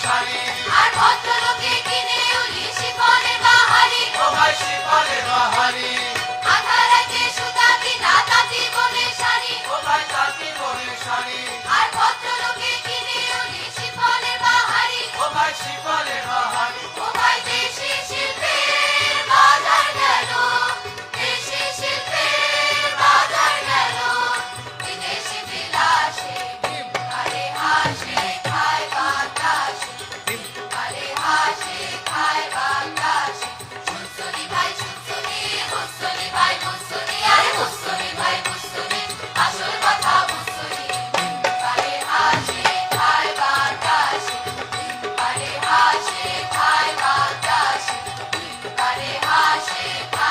শাড়ি, আর ভদ্রলোকে কিনে উলি শিফনের বাহারি। ও ভাই শিফনের বাহারি, আধা রাতে সুতা কিনা তাঁতি বোনের শাড়ি। ও ভাই তাঁতি বোনের শাড়ি, আর ভদ্রলোকে কিনে উলি শিফনের বাহারি। ও ভাই শিফনের বাহারি। ও ভাই দেশি শিল্পের বাজার গেল, দেশি শিল্পের বাজার গেল, বিদেশি বিলাসে আরে হাসে খায় বাতাসে, আরে হাসে খায় বাতাসে। শুনছুনি ভাই শুনছুনি, বুঝছুনি ভাই বুঝছুনি, আরে বুঝছুনি ভাই বুঝছুনি, আসল কথা বুঝছুনি। আরে হাসে খায় বাতাসে, আরে হাসে খায় বাতাসে, আরে হাসে খায়